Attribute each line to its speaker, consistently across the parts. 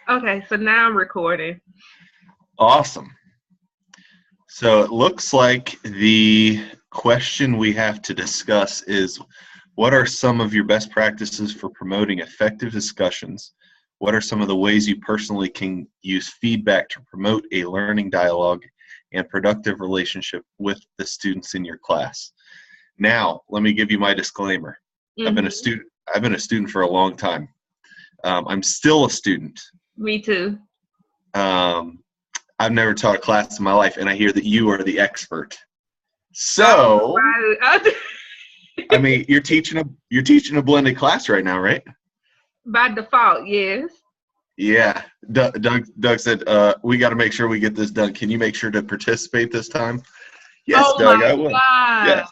Speaker 1: Okay, so now I'm recording.
Speaker 2: Awesome. So it looks like the question we have to discuss is, what are some of your best practices for promoting effective discussions? What are some of the ways you personally can use feedback to promote a learning dialogue and productive relationship with the students in your class? Now, let me give you my disclaimer. I've been a student for a long time. I'm still a student.
Speaker 1: Me too.
Speaker 2: I've never taught a class in my life, and I hear that you are the expert. So, I mean, you're teaching a blended class right now, right?
Speaker 1: By default, yes.
Speaker 2: Yeah. Doug said, we got to make sure we get this done. Can you make sure to participate this time? Yes,
Speaker 1: Oh
Speaker 2: Doug,
Speaker 1: my
Speaker 2: I will.
Speaker 1: God.
Speaker 2: Yes.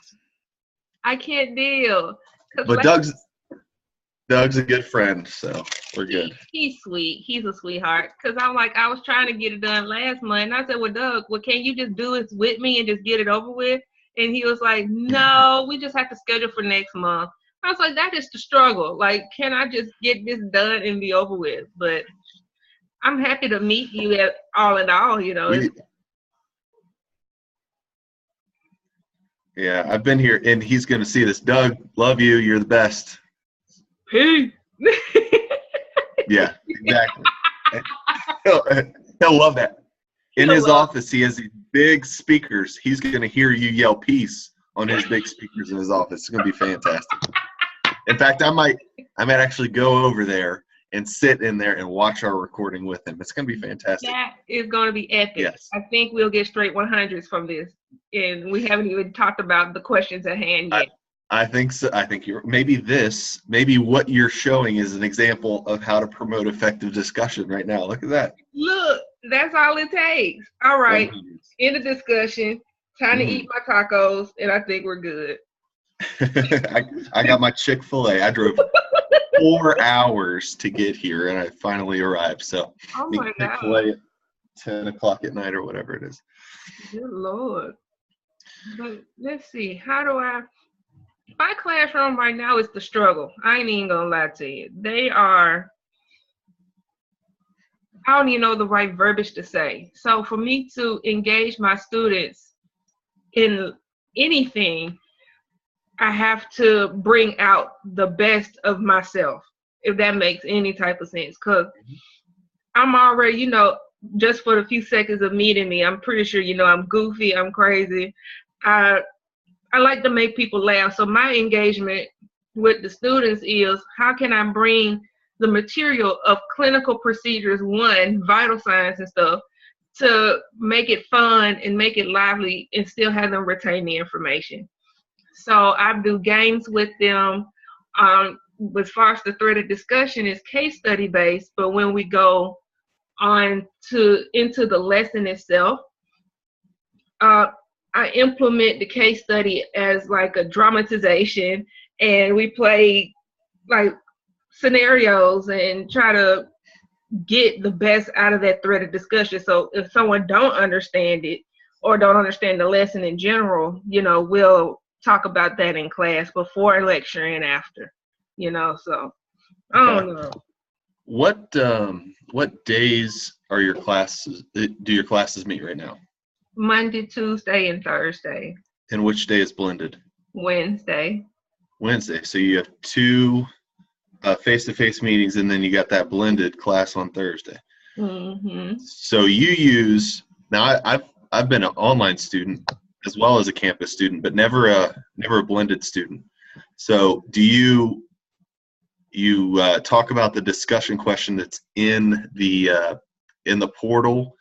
Speaker 1: I can't deal.
Speaker 2: But Doug's a good friend, so we're good.
Speaker 1: He's sweet. He's a sweetheart. Because I was trying to get it done last month. And I said, well, Doug, can you just do it with me and just get it over with? And he was like, no, we just have to schedule for next month. I was like, that is the struggle. Like, can I just get this done and be over with? But I'm happy to meet you at all in all, you know.
Speaker 2: Yeah, I've been here, and he's going to see this. Doug, love you. You're the best.
Speaker 1: Hey.
Speaker 2: Yeah, exactly. He'll love that. In his office, he has these big speakers. He's going to hear you yell peace on his big speakers in his office. It's going to be fantastic. In fact, I might actually go over there and sit in there and watch our recording with him. It's going to be fantastic.
Speaker 1: That is going to be epic.
Speaker 2: Yes.
Speaker 1: I think we'll get straight 100s from this. And we haven't even talked about the questions at hand yet.
Speaker 2: I think so. I think maybe what you're showing is an example of how to promote effective discussion right now. Look at that.
Speaker 1: Look, that's all it takes. All right. End of discussion. Time to eat my tacos, and I think we're good.
Speaker 2: I got my Chick-fil-A. I drove 4 hours to get here, and I finally arrived. So,
Speaker 1: my God.
Speaker 2: Chick-fil-A at 10 o'clock at night or whatever it is.
Speaker 1: Good Lord. But let's see. My classroom right now is the struggle. I ain't even gonna lie to you. I don't even know the right verbiage to say. So for me to engage my students in anything, I have to bring out the best of myself, if that makes any type of sense. Because I'm already, just for the few seconds of meeting me, I'm pretty sure, I'm goofy, I'm crazy. I like to make people laugh. So my engagement with the students is, how can I bring the material of clinical procedures, vital signs and stuff, to make it fun and make it lively and still have them retain the information. So I do games with them. As far as the thread of discussion is case study based, but when we go on into the lesson itself, I implement the case study as like a dramatization, and we play like scenarios and try to get the best out of that thread of discussion. So if someone don't understand it or don't understand the lesson in general, we'll talk about that in class before a lecture and after, so I don't know.
Speaker 2: What days are your classes? Do your classes meet right now?
Speaker 1: Monday, Tuesday, and Thursday.
Speaker 2: And which day is blended?
Speaker 1: Wednesday.
Speaker 2: So you have 2 face-to-face meetings, and then you got that blended class on Thursday.
Speaker 1: Mm-hmm.
Speaker 2: So you use now. I've been an online student as well as a campus student, but never a blended student. So do you talk about the discussion question that's in the portal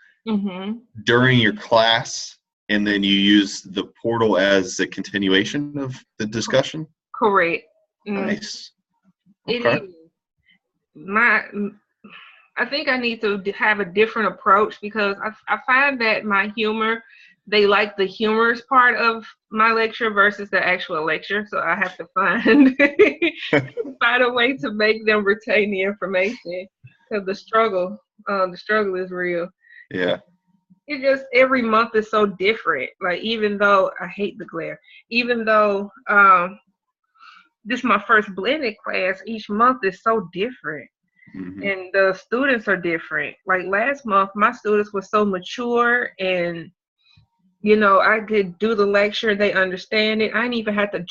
Speaker 2: during your class, and then you use the portal as a continuation of the discussion?
Speaker 1: Correct.
Speaker 2: Nice. Okay.
Speaker 1: It is. I think I need to have a different approach, because I find that my humor, they like the humorous part of my lecture versus the actual lecture. So I have to find a way to make them retain the information, because the struggle is real.
Speaker 2: Yeah.
Speaker 1: It just, every month is so different. Like, even though I hate the glare, even though this is my first blended class, each month is so different.
Speaker 2: Mm-hmm.
Speaker 1: And the students are different. Like last month, my students were so mature, and I could do the lecture, they understand it. I didn't even have to,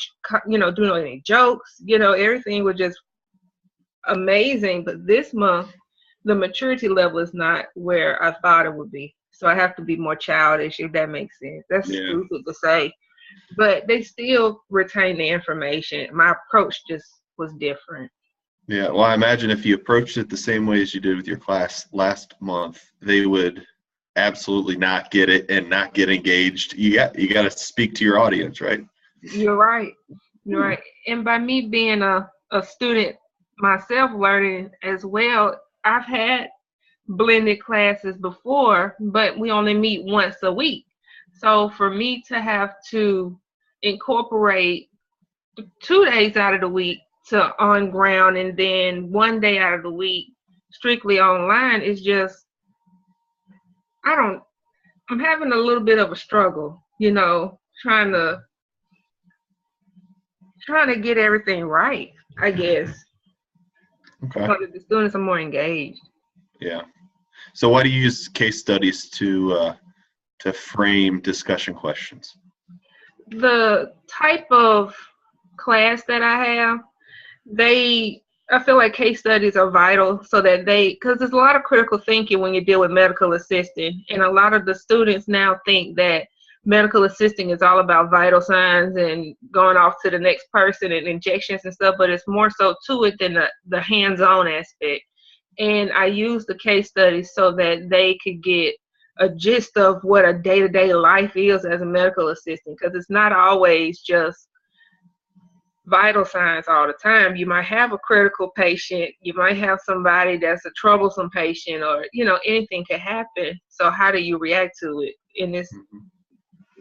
Speaker 1: do any jokes. Everything was just amazing. But this month, the maturity level is not where I thought it would be. So I have to be more childish, if that makes sense. That's
Speaker 2: Yeah.
Speaker 1: stupid to say, but they still retain the information. My approach just was different.
Speaker 2: Yeah. Well, I imagine if you approached it the same way as you did with your class last month, they would absolutely not get it and not get engaged. You got to speak to your audience, right?
Speaker 1: You're right. You're right. And by me being a student myself, learning as well, I've had blended classes before, but we only meet once a week. So for me to have to incorporate 2 days out of the week to on ground and then 1 day out of the week strictly online is just, I'm having a little bit of a struggle, trying to get everything right, I guess.
Speaker 2: Okay.
Speaker 1: So that the students are more engaged.
Speaker 2: Yeah. So why do you use case studies to frame discussion questions?
Speaker 1: The type of class that I have, I feel like case studies are vital so that because there's a lot of critical thinking when you deal with medical assisting, and a lot of the students now think that medical assisting is all about vital signs and going off to the next person and injections and stuff, but it's more so to it than the hands-on aspect. And I use the case studies so that they could get a gist of what a day-to-day life is as a medical assistant, because it's not always just vital signs all the time. You might have a critical patient, you might have somebody that's a troublesome patient, or anything can happen. So how do you react to it in this?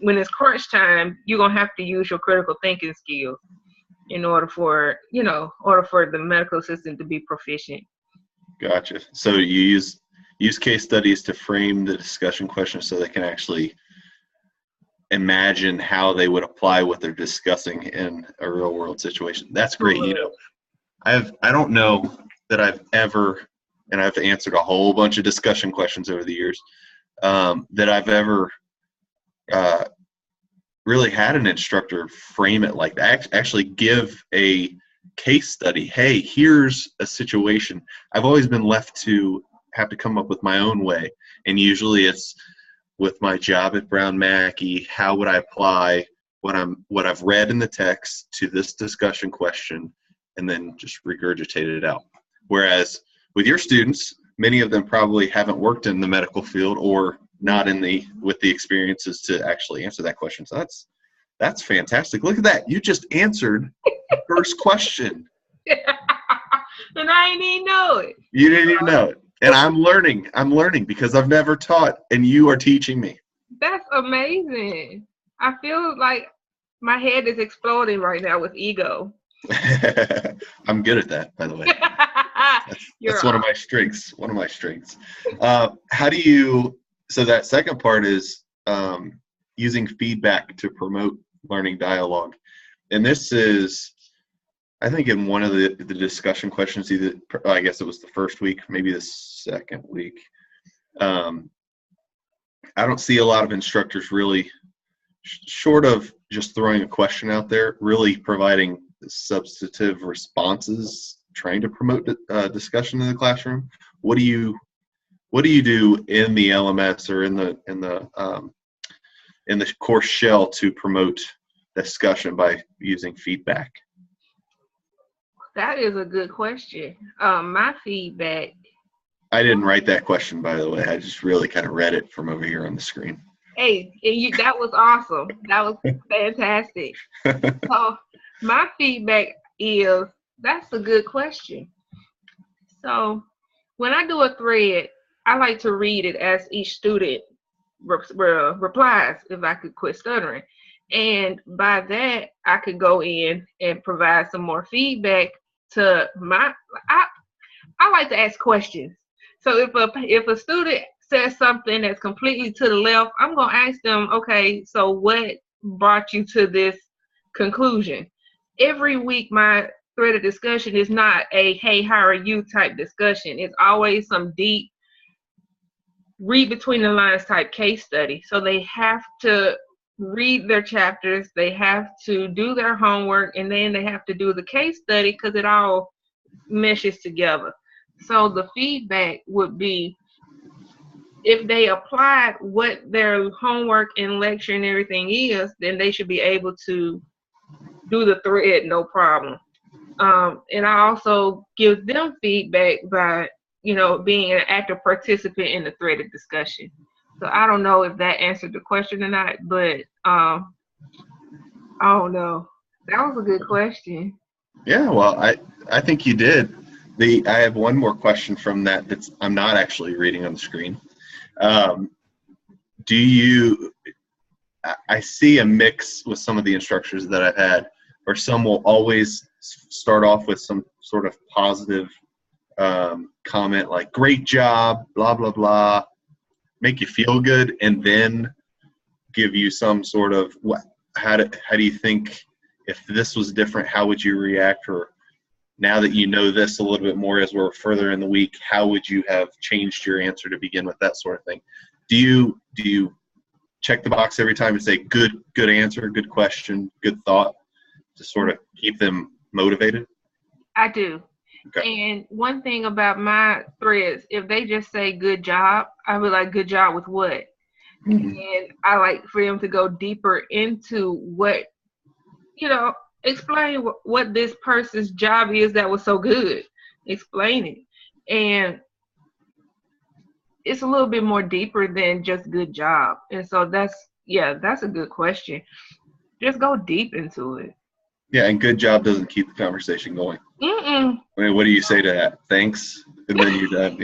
Speaker 1: When it's crunch time, you're gonna have to use your critical thinking skills in order for the medical assistant to be proficient.
Speaker 2: Gotcha. So you use case studies to frame the discussion questions so they can actually imagine how they would apply what they're discussing in a real world situation. That's great. I don't know that I've ever, and I've answered a whole bunch of discussion questions over the years, that I've ever really had an instructor frame it like that, actually give a case study. Hey, here's a situation. I've always been left to have to come up with my own way, and usually it's with my job at Brown Mackey, how would I apply what I've read in the text to this discussion question, and then just regurgitate it out. Whereas with your students, many of them probably haven't worked in the medical field or not with the experiences to actually answer that question. So that's fantastic. Look at that. You just answered the first question.
Speaker 1: And I didn't even know it.
Speaker 2: You didn't even know it. And I'm learning because I've never taught, and you are teaching me.
Speaker 1: That's amazing. I feel like my head is exploding right now with ego.
Speaker 2: I'm good at that, by the way. That's one of my strengths. How do you, so that second part is using feedback to promote learning dialogue. And this is, I think in one of the discussion questions, either, I guess it was the first week, maybe the second week, I don't see a lot of instructors really, short of just throwing a question out there, really providing substantive responses, trying to promote discussion in the classroom. What do you do in the LMS or in the course shell to promote discussion by using feedback?
Speaker 1: That is a good question. My feedback.
Speaker 2: I didn't write that question, by the way. I just really kind of read it from over here on the screen.
Speaker 1: Hey, that was awesome. That was fantastic. So my feedback is, that's a good question. So when I do a thread, I like to read it as each student replies, if I could quit stuttering. And by that, I could go in and provide some more feedback to I like to ask questions. So if a student says something that's completely to the left, I'm going to ask them, okay, so what brought you to this conclusion? Every week, my thread of discussion is not a, hey, how are you type discussion. It's always some deep, read between the lines type case study. So they have to read their chapters, they have to do their homework, and then they have to do the case study because it all meshes together. So the feedback would be, if they applied what their homework and lecture and everything is, then they should be able to do the thread no problem. And I also give them feedback by, being an active participant in the threaded discussion. So I don't know if that answered the question or not, but I don't know. That was a good question.
Speaker 2: Yeah, well, I think you did. I have one more question from that I'm not actually reading on the screen. I see a mix with some of the instructors that I've had, where some will always start off with some sort of positive comment like, great job, blah, blah, blah, make you feel good, and then give you some sort of, how do you think, if this was different, how would you react? Or now that you know this a little bit more as we're further in the week, how would you have changed your answer to begin with, that sort of thing? Do you check the box every time and say, good answer, good question, good thought, to sort of keep them motivated?
Speaker 1: I do. Okay. And one thing about my threads, if they just say good job, I be like, good job with what? Mm-hmm. And I like for them to go deeper into what, explain what this person's job is that was so good. Explain it. And it's a little bit more deeper than just good job. And so that's a good question. Just go deep into it.
Speaker 2: Yeah, and good job doesn't keep the conversation going.
Speaker 1: Mm-mm.
Speaker 2: I mean, what do you say to that? Thanks, and then you're done.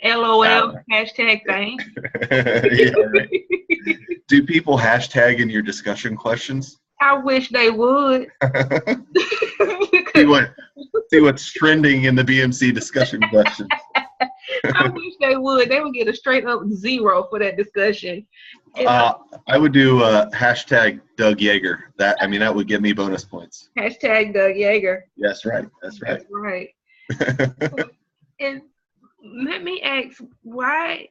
Speaker 1: LOL, hashtag thanks.
Speaker 2: Yeah, right. Do people hashtag in your discussion questions?
Speaker 1: I wish they would.
Speaker 2: see what's trending in the BMC discussion questions.
Speaker 1: I wish they would. They would get a straight up 0 for that discussion.
Speaker 2: I would do hashtag Doug Yeager. That would give me bonus points.
Speaker 1: Hashtag Doug Yeager.
Speaker 2: That's right. That's right.
Speaker 1: That's right. And let me ask, why,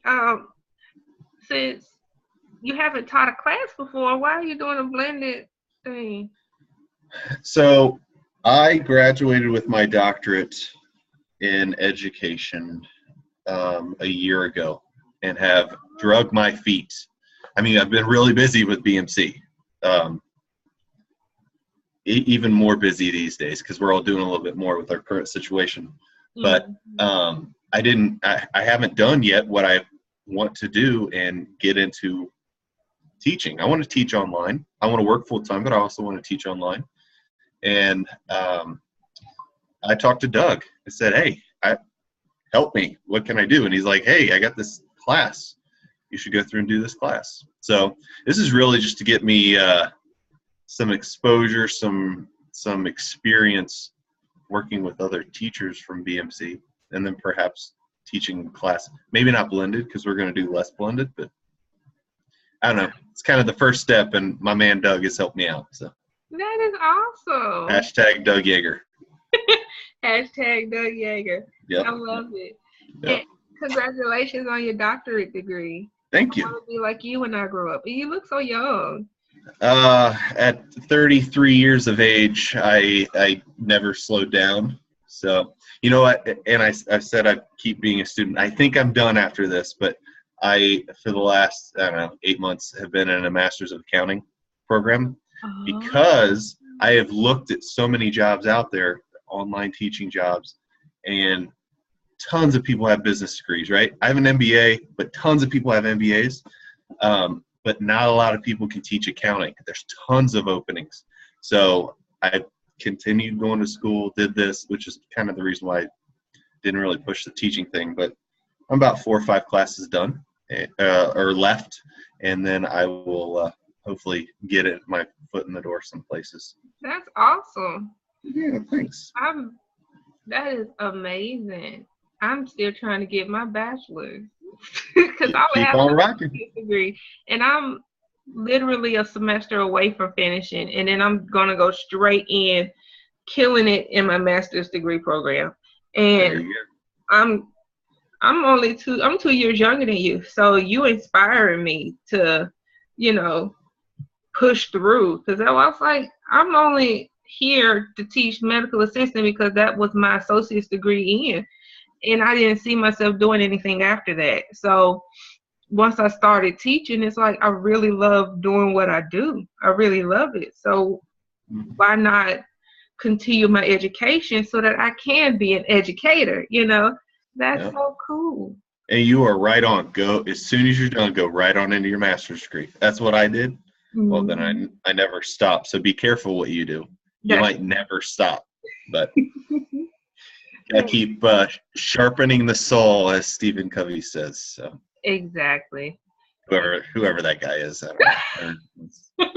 Speaker 1: since you haven't taught a class before, why are you doing a blended thing?
Speaker 2: So I graduated with my doctorate in education a year ago and have drug my feet. I've been really busy with BMC, even more busy these days because we're all doing a little bit more with our current situation. But I haven't done yet what I want to do and get into teaching. I want to teach online. I want to work full time, but I also want to teach online. And I talked to Doug. I said, hey, help me. What can I do? And he's like, hey, I got this class. You should go through and do this class. So this is really just to get me some exposure, some experience working with other teachers from BMC, and then perhaps teaching class. Maybe not blended because we're going to do less blended, but I don't know. It's kind of the first step, and my man Doug has helped me out. So
Speaker 1: that is awesome.
Speaker 2: Hashtag Doug Yeager.
Speaker 1: Hashtag Doug Yeager. Yep. I love it. Yep. And congratulations on your doctorate degree.
Speaker 2: Thank you.
Speaker 1: I want to be like you when I grow up. You look so young.
Speaker 2: At 33 years of age, I never slowed down. So, you know what? And I said I'd keep being a student. I think I'm done after this, but for the last, 8 months, have been in a Master's of Accounting program because I have looked at so many jobs out there, online teaching jobs, and tons of people have business degrees, right? I have an MBA, but tons of people have MBAs, but not a lot of people can teach accounting. There's tons of openings. So I continued going to school, did this, which is kind of the reason why I didn't really push the teaching thing, but I'm about 4 or 5 classes done or left, and then I will hopefully get my foot in the door some places.
Speaker 1: That's awesome.
Speaker 2: Yeah, thanks.
Speaker 1: That is amazing. I'm still trying to get my bachelor's because I would have a degree, and I'm literally a semester away from finishing, and then I'm gonna go straight in killing it in my master's degree program.
Speaker 2: There
Speaker 1: And
Speaker 2: you go.
Speaker 1: I'm 2 years younger than you. So you inspiring me to, you know, push through. Because I was like, I'm only here to teach medical assistant because that was my associate's degree in. And I didn't see myself doing anything after that. So once I started teaching, it's like I really love doing what I do. I really love it. So why not continue my education so that I can be an educator? You know, that's
Speaker 2: Yeah.
Speaker 1: so cool.
Speaker 2: And you are right on. Go as soon as you're done, go right on into your master's degree. That's what I did. Well, then
Speaker 1: Mhm.
Speaker 2: I never stopped. So be careful what you do. You
Speaker 1: That's
Speaker 2: might never stop, but gotta keep sharpening the saw, as Stephen Covey says. So
Speaker 1: exactly.
Speaker 2: whoever that guy is, I don't know.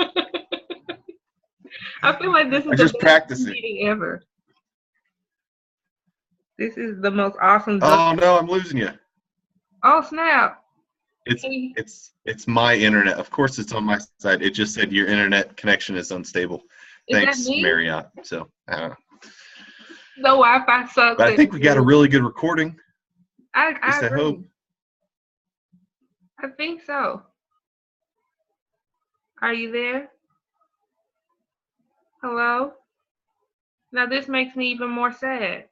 Speaker 1: I feel like this is
Speaker 2: I'm
Speaker 1: the
Speaker 2: just
Speaker 1: best
Speaker 2: practicing.
Speaker 1: meeting ever. This is the most awesome.
Speaker 2: Oh no, I'm losing you.
Speaker 1: Oh snap!
Speaker 2: It's
Speaker 1: Hey,
Speaker 2: it's my internet. Of course, it's on my side. It just said your internet connection is unstable.
Speaker 1: is that
Speaker 2: Thanks,
Speaker 1: me?
Speaker 2: Marriott. So I don't know.
Speaker 1: The Wi-Fi sucks.
Speaker 2: But I think we got a really good recording. At
Speaker 1: I
Speaker 2: least I hope.
Speaker 1: agree. I think so. Are you there? Hello? Now this makes me even more sad.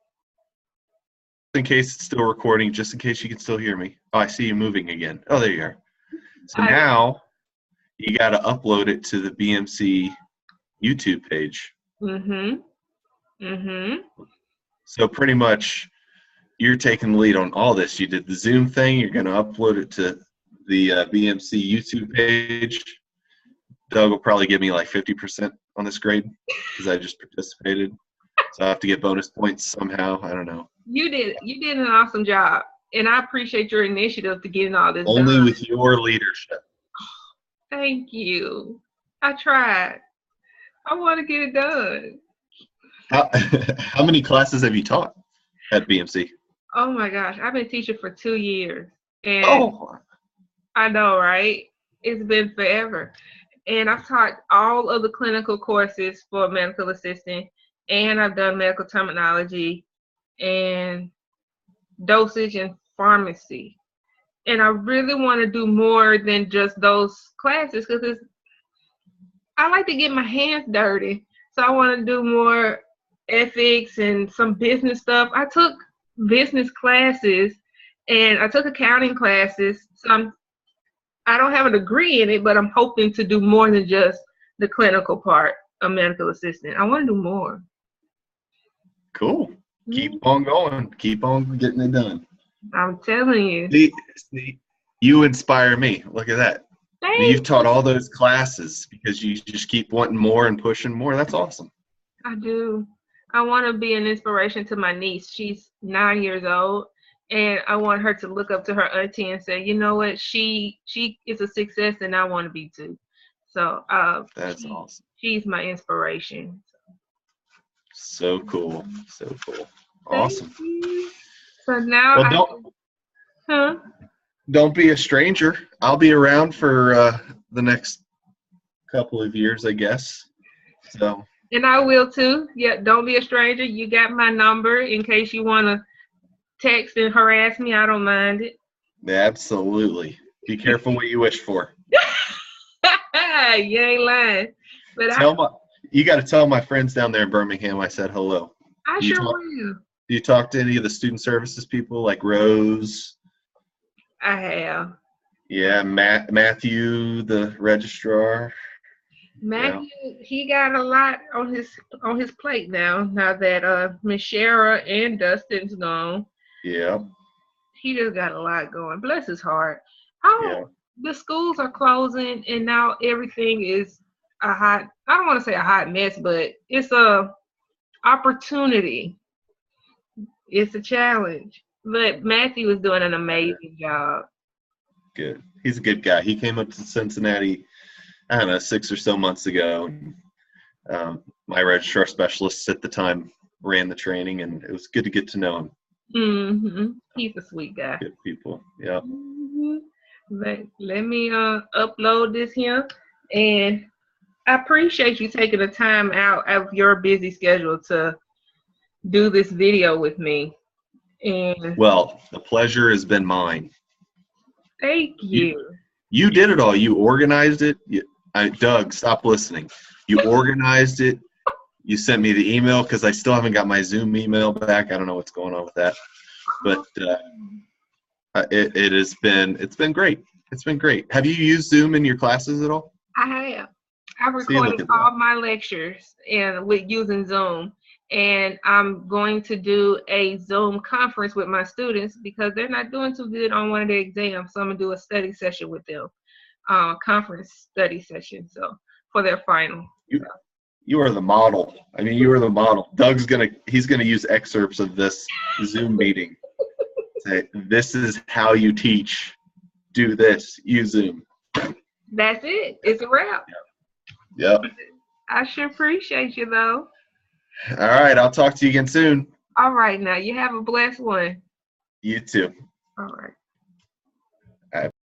Speaker 2: In case it's still recording, just in case you can still hear me. Oh, I see you moving again. Oh, there you are. So
Speaker 1: I
Speaker 2: now you got to upload it to the BMC YouTube page.
Speaker 1: mhm. Mhm.
Speaker 2: So pretty much you're taking the lead on all this. You did the Zoom thing. You're going to upload it to the BMC YouTube page. Doug will probably give me like 50% on this grade because I just participated. So I have to get bonus points somehow. I don't know.
Speaker 1: You did an awesome job. And I appreciate your initiative to getting all this
Speaker 2: Only
Speaker 1: done.
Speaker 2: with your leadership.
Speaker 1: Thank you. I tried. I want to get it done.
Speaker 2: How many classes have you taught at BMC?
Speaker 1: Oh my gosh, I've been teaching for 2 years. And
Speaker 2: Oh,
Speaker 1: I know, right? It's been forever. And I've taught all of the clinical courses for medical assistant, and I've done medical terminology and dosage and pharmacy. And I really want to do more than just those classes because I like to get my hands dirty. So I want to do more ethics and some business stuff. I took business classes and I took accounting classes. So I don't have a degree in it, but I'm hoping to do more than just the clinical part of medical assistant. I want to do more.
Speaker 2: cool. Keep
Speaker 1: Mhm.
Speaker 2: on going. Keep on getting it done.
Speaker 1: I'm telling you.
Speaker 2: See, you inspire me. Look at that. And
Speaker 1: Thank
Speaker 2: you've taught
Speaker 1: you.
Speaker 2: all those classes because you just keep wanting more and pushing more. That's awesome.
Speaker 1: I do. I want to be an inspiration to my niece. She's 9 years old, and I want her to look up to her auntie and say, you know what, she is a success, and I want to be too. So,
Speaker 2: That's awesome.
Speaker 1: she's my inspiration.
Speaker 2: So cool. So cool.
Speaker 1: Thank
Speaker 2: Awesome.
Speaker 1: you. So now
Speaker 2: Well,
Speaker 1: I, huh?
Speaker 2: don't be a stranger. I'll be around for the next couple of years, I guess. So
Speaker 1: And I will too. Yeah, don't be a stranger. You got my number in case you want to text and harass me. I don't mind it.
Speaker 2: absolutely. Be careful what you wish for.
Speaker 1: You ain't lying. But
Speaker 2: Tell my you got to tell my friends down there in Birmingham I said hello.
Speaker 1: I
Speaker 2: Do you
Speaker 1: sure
Speaker 2: talk
Speaker 1: will.
Speaker 2: do you talk to any of the student services people like Rose?
Speaker 1: I have.
Speaker 2: Yeah, Matthew, the registrar. Yeah.
Speaker 1: Matthew, he got a lot on his plate now. Now that Miss Shara and Dustin's gone,
Speaker 2: Yeah.
Speaker 1: he just got a lot going. Bless his heart. How
Speaker 2: Yeah.
Speaker 1: the schools are closing and now everything is a hot. I don't want to say a hot mess, but it's a opportunity. It's a challenge. But Matthew is doing an amazing job.
Speaker 2: Good. He's a good guy. He came up to Cincinnati, I don't know, 6 or so months ago. My registrar specialist at the time ran the training, and it was good to get to know him.
Speaker 1: He's a sweet guy.
Speaker 2: Good people. Yeah.
Speaker 1: Let me upload this here, and I appreciate you taking the time out of your busy schedule to do this video with me. And
Speaker 2: Well, the pleasure has been mine.
Speaker 1: thank
Speaker 2: You,
Speaker 1: you.
Speaker 2: you did it all. You organized it. Doug, stop listening. You organized it. You sent me the email because I still haven't got my Zoom email back. I don't know what's going on with that, but it's been great. It's been great. Have you used Zoom in your classes at all?
Speaker 1: I have. I
Speaker 2: See, look
Speaker 1: recorded
Speaker 2: at
Speaker 1: all
Speaker 2: that.
Speaker 1: my lectures and with using Zoom. And I'm going to do a Zoom conference with my students because they're not doing too good on one of their exams. So I'm gonna do a study session with them, conference study session. So for their final.
Speaker 2: You are the model. I mean, you are the model. He's gonna use excerpts of this Zoom meeting. Say, this is how you teach. Do this. Use Zoom.
Speaker 1: That's it. It's a wrap.
Speaker 2: Yep.
Speaker 1: I sure appreciate you though.
Speaker 2: All right. I'll talk to you again soon.
Speaker 1: All right, now you have a blessed one.
Speaker 2: You too.
Speaker 1: All right.
Speaker 2: All right.